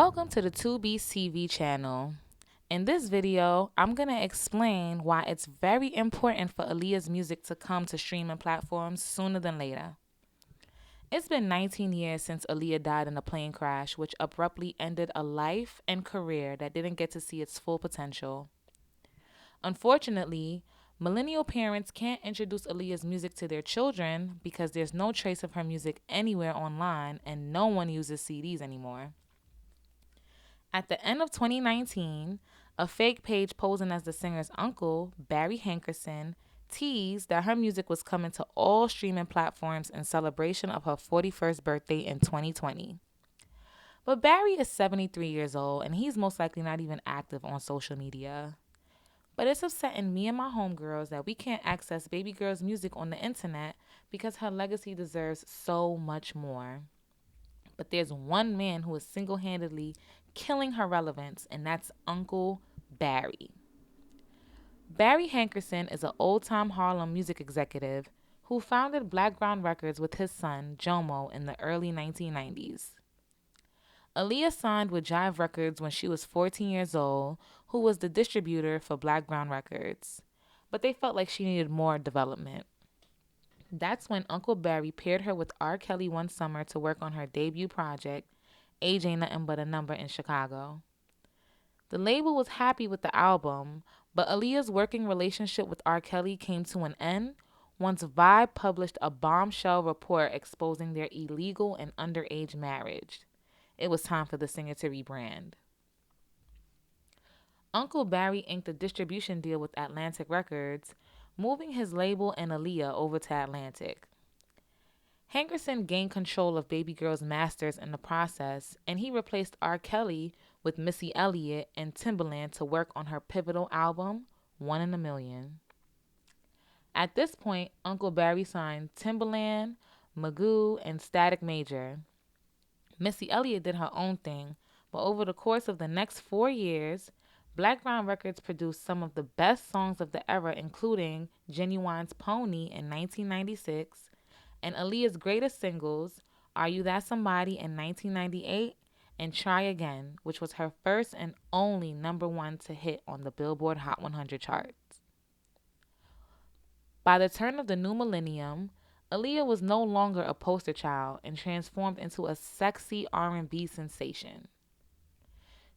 Welcome to the 2B's TV channel. In this video, I'm going to explain why it's very important for Aaliyah's music to come to streaming platforms sooner than later. It's been 19 years since Aaliyah died in a plane crash, which abruptly ended a life and career that didn't get to see its full potential. Unfortunately, millennial parents can't introduce Aaliyah's music to their children because there's no trace of her music anywhere online and no one uses CDs anymore. At the end of 2019, a fake page posing as the singer's uncle, Barry Hankerson, teased that her music was coming to all streaming platforms in celebration of her 41st birthday in 2020. But Barry is 73 years old and he's most likely not even active on social media. But it's upsetting me and my homegirls that we can't access Babygirl's music on the internet because her legacy deserves so much more. But there's one man who is single-handedly killing her relevance, and that's Uncle Barry. Barry Hankerson is an old-time Harlem music executive who founded Blackground Records with his son, Jomo, in the early 1990s. Aaliyah signed with Jive Records when she was 14 years old, who was the distributor for Blackground Records. But they felt like she needed more development. That's when Uncle Barry paired her with R. Kelly one summer to work on her debut project, Age Ain't Nothing But a Number, in Chicago. The label was happy with the album, but Aaliyah's working relationship with R. Kelly came to an end once Vibe published a bombshell report exposing their illegal and underage marriage. It was time for the singer to rebrand. Uncle Barry inked a distribution deal with Atlantic Records, moving his label and Aaliyah over to Atlantic. Hankerson gained control of Babygirl's masters in the process, and he replaced R. Kelly with Missy Elliott and Timbaland to work on her pivotal album, One in a Million. At this point, Uncle Barry signed Timbaland, Magoo, and Static Major. Missy Elliott did her own thing, but over the course of the next 4 years, Blackground Records produced some of the best songs of the era, including Genuine's Pony in 1996 and Aaliyah's greatest singles, Are You That Somebody in 1998 and Try Again, which was her first and only #1 to hit on the Billboard Hot 100 charts. By the turn of the new millennium, Aaliyah was no longer a poster child and transformed into a sexy R&B sensation.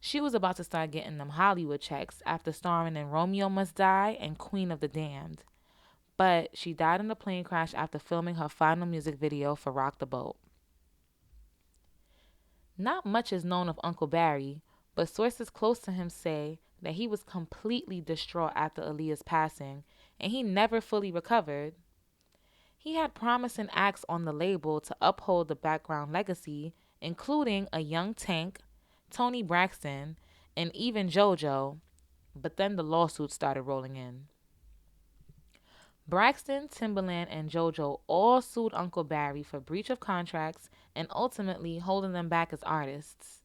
She was about to start getting them Hollywood checks after starring in Romeo Must Die and Queen of the Damned. But she died in a plane crash after filming her final music video for Rock the Boat. Not much is known of Uncle Barry, but sources close to him say that he was completely distraught after Aaliyah's passing and he never fully recovered. He had promising acts on the label to uphold the background legacy, including a young Tank, Tony Braxton, and even JoJo, but then the lawsuits started rolling in. Braxton, Timbaland, and JoJo all sued Uncle Barry for breach of contracts and ultimately holding them back as artists.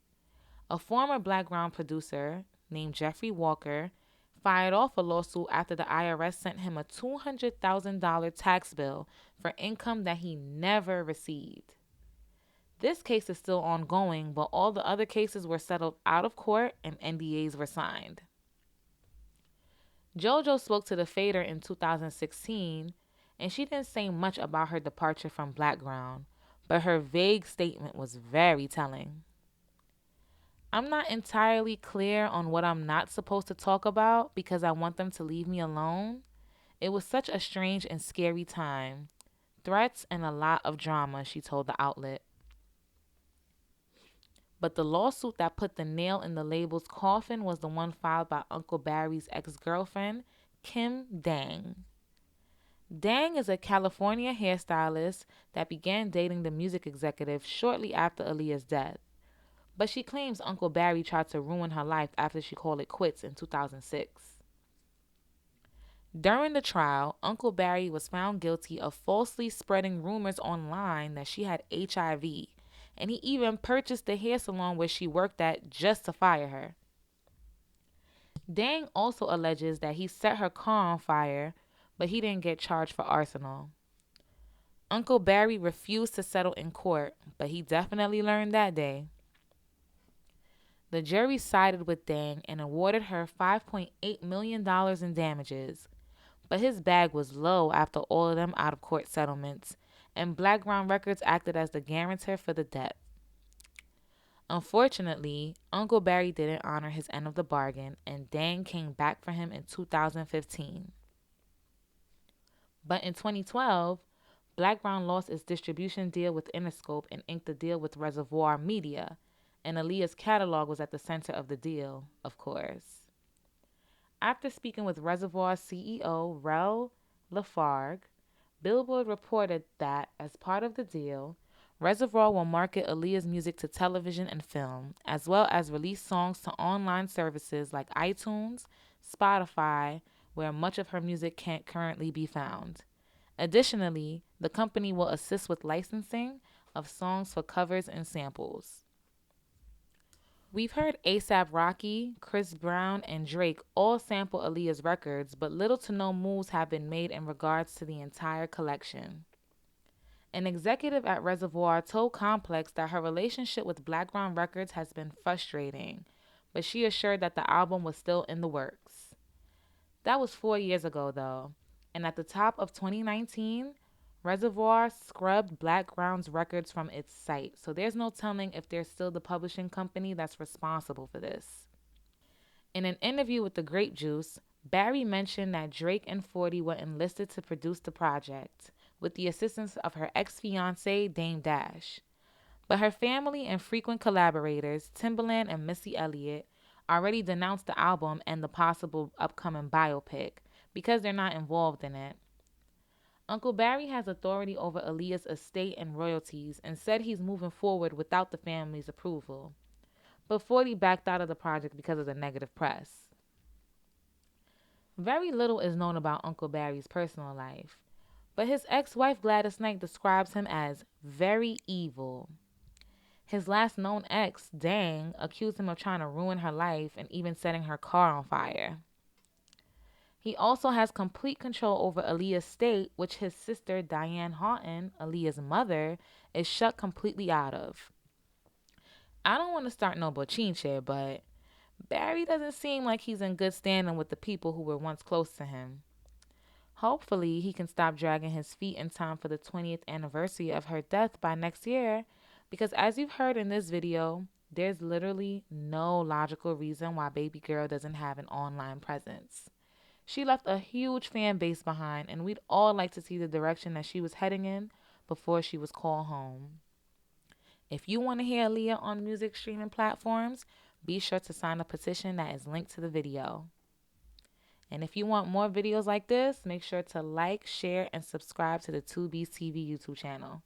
A former Blackground producer named Jeffrey Walker fired off a lawsuit after the IRS sent him a $200,000 tax bill for income that he never received. This case is still ongoing, but all the other cases were settled out of court and NDAs were signed. JoJo spoke to the Fader in 2016, and she didn't say much about her departure from Blackground, but her vague statement was very telling. I'm not entirely clear on what I'm not supposed to talk about because I want them to leave me alone. It was such a strange and scary time. Threats and a lot of drama, she told the outlet. But the lawsuit that put the nail in the label's coffin was the one filed by Uncle Barry's ex-girlfriend, Kim Dang. Dang is a California hairstylist that began dating the music executive shortly after Aaliyah's death. But she claims Uncle Barry tried to ruin her life after she called it quits in 2006. During the trial, Uncle Barry was found guilty of falsely spreading rumors online that she had HIV, and he even purchased the hair salon where she worked at just to fire her. Dang also alleges that he set her car on fire, but he didn't get charged for arson. Uncle Barry refused to settle in court, but he definitely learned that day. The jury sided with Dang and awarded her $5.8 million in damages, but his bag was low after all of them out of court settlements, and Blackground Records acted as the guarantor for the debt. Unfortunately, Uncle Barry didn't honor his end of the bargain, and Dang came back for him in 2015. But in 2012, Blackground lost its distribution deal with Interscope and inked a deal with Reservoir Media, and Aaliyah's catalog was at the center of the deal, of course. After speaking with Reservoir CEO Rel Lafargue, Billboard reported that, as part of the deal, Reservoir will market Aaliyah's music to television and film, as well as release songs to online services like iTunes, Spotify, where much of her music can't currently be found. Additionally, the company will assist with licensing of songs for covers and samples. We've heard A$AP Rocky, Chris Brown, and Drake all sample Aaliyah's records, but little to no moves have been made in regards to the entire collection. An executive at Reservoir told Complex that her relationship with Blackground Records has been frustrating, but she assured that the album was still in the works. That was 4 years ago, though, and at the top of 2019, Reservoir scrubbed Blackground's records from its site, so there's no telling if they're still the publishing company that's responsible for this. In an interview with The Grape Juice, Barry mentioned that Drake and 40 were enlisted to produce the project, with the assistance of her ex-fiancé, Dame Dash. But her family and frequent collaborators, Timbaland and Missy Elliott, already denounced the album and the possible upcoming biopic because they're not involved in it. Uncle Barry has authority over Aaliyah's estate and royalties and said he's moving forward without the family's approval. But 40 backed out of the project because of the negative press. Very little is known about Uncle Barry's personal life, but his ex-wife Gladys Knight describes him as very evil. His last known ex, Dang, accused him of trying to ruin her life and even setting her car on fire. He also has complete control over Aaliyah's estate, which his sister Diane Houghton, Aaliyah's mother, is shut completely out of. I don't want to start no bochinche, but Barry doesn't seem like he's in good standing with the people who were once close to him. Hopefully, he can stop dragging his feet in time for the 20th anniversary of her death by next year, because as you've heard in this video, there's literally no logical reason why Babygirl doesn't have an online presence. She left a huge fan base behind, and we'd all like to see the direction that she was heading in before she was called home. If you want to hear Aaliyah on music streaming platforms, be sure to sign a petition that is linked to the video. And if you want more videos like this, make sure to like, share, and subscribe to the 2B's TV YouTube channel.